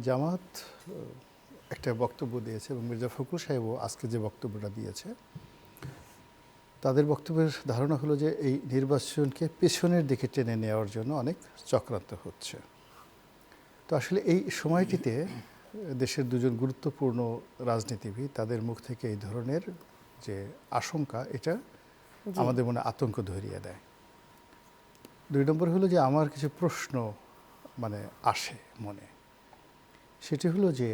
জামাত একটা বক্তব্য দিয়েছে এবং মির্জা ফখরুল সাহেবও আজকে যে বক্তব্যটা দিয়েছে, তাদের বক্তব্যের ধারণা হলো যে এই নির্বাচনকে পেছনের দিকে টেনে নেওয়ার জন্য অনেক চক্রান্ত হচ্ছে। তো আসলে এই সময়টিতে দেশের দুজন গুরুত্বপূর্ণ রাজনীতিবিদ, তাদের মুখ থেকে এই ধরনের যে আশঙ্কা, এটা আমাদের মনে আতঙ্ক ধরিয়ে দেয়। ২ নম্বর হলো যে আমার কিছু প্রশ্ন আসে মনে। সেটি হলো যে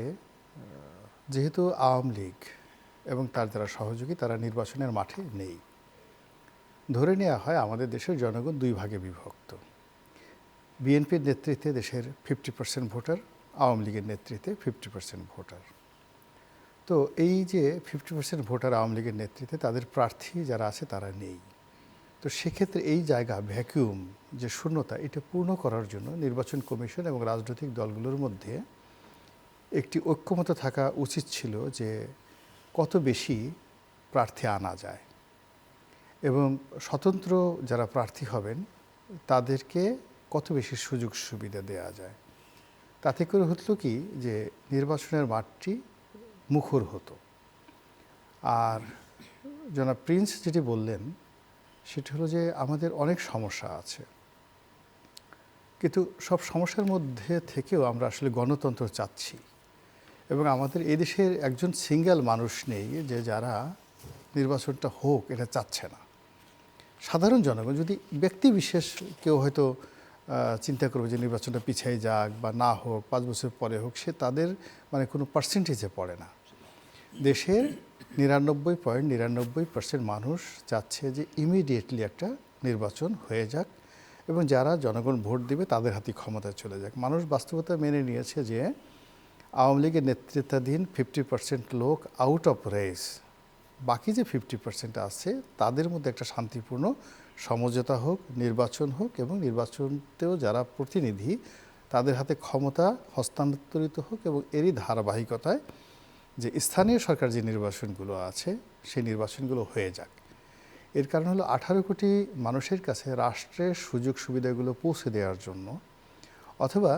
যেহেতু আওয়ামী লীগ এবং তার যারা সহযোগী তারা নির্বাচনের মাঠে নেই, ধরে নেওয়া হয় আমাদের দেশের জনগণ ২ ভাগে বিভক্ত। বিএনপির নেতৃত্বে দেশের 50% ভোটার, আওয়ামী লীগের নেতৃত্বে 50% ভোটার। তো এই যে 50% ভোটার আওয়ামী লীগের নেতৃত্বে, তাদের প্রার্থী যারা আছে তারা নেই। তো সেক্ষেত্রে এই জায়গা, ভ্যাকুয়াম, যে শূন্যতা, এটা পূর্ণ করার জন্য নির্বাচন কমিশন এবং রাজনৈতিক দলগুলোর মধ্যে একটি ঐক্যমত থাকা উচিত ছিল যে কত বেশি প্রার্থী আনা যায় এবং স্বতন্ত্র যারা প্রার্থী হবেন তাদেরকে কত বেশি সুযোগ সুবিধা দেওয়া যায়। তাতে করে হতো কি যে নির্বাচনের মাঠটি মুখর হতো। আর জনাব প্রিন্স যেটি বললেন সেটি হলো যে আমাদের অনেক সমস্যা আছে, কিন্তু সব সমস্যার মধ্যে থেকেও আমরা আসলে গণতন্ত্র চাচ্ছি এবং আমাদের এই দেশের একজন সিঙ্গেল মানুষ নেই যে যারা নির্বাচনটা হোক এটা চাচ্ছে না। সাধারণ জনগণ, যদি ব্যক্তি বিশেষ কেউ হয়তো চিন্তা করবে যে নির্বাচনটা পিছিয়ে যাক বা না হোক, 5 বছর পরে হোক, সে তাদের কোনো পার্সেন্টেজে পড়ে না। দেশের 99.99% মানুষ চাচ্ছে যে ইমিডিয়েটলি একটা নির্বাচন হয়ে যাক এবং যারা জনগণ ভোট দিবে তাদের হাতে ক্ষমতায় চলে যাক। মানুষ বাস্তবতা মেনে নিয়েছে যে আওয়ামী লীগের নেতৃত্বাধীন 50% লোক আউট অফ রেস, বাকি যে 50% আছে তাদের মধ্যে একটা শান্তিপূর্ণ সমঝোতা হোক, নির্বাচন হোক এবং নির্বাচনতেও যারা প্রতিনিধি তাদের হাতে ক্ষমতা হস্তান্তরিত হোক এবং এরই ধারাবাহিকতায় যে স্থানীয় সরকার যে নির্বাচনগুলো আছে সেই নির্বাচনগুলো হয়ে যাক। এর কারণ হলো 18 কোটি মানুষের কাছে রাষ্ট্রের সুযোগ সুবিধাগুলো পৌঁছে দেওয়ার জন্য, অথবা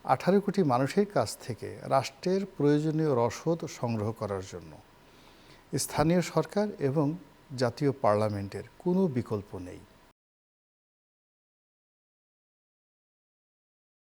18 কোটি মানুষের কাছ থেকে রাষ্ট্রের প্রয়োজনীয় রসদ সংগ্রহ করার জন্য স্থানীয় সরকার এবং জাতীয় পার্লামেন্টের কোনো বিকল্প নেই।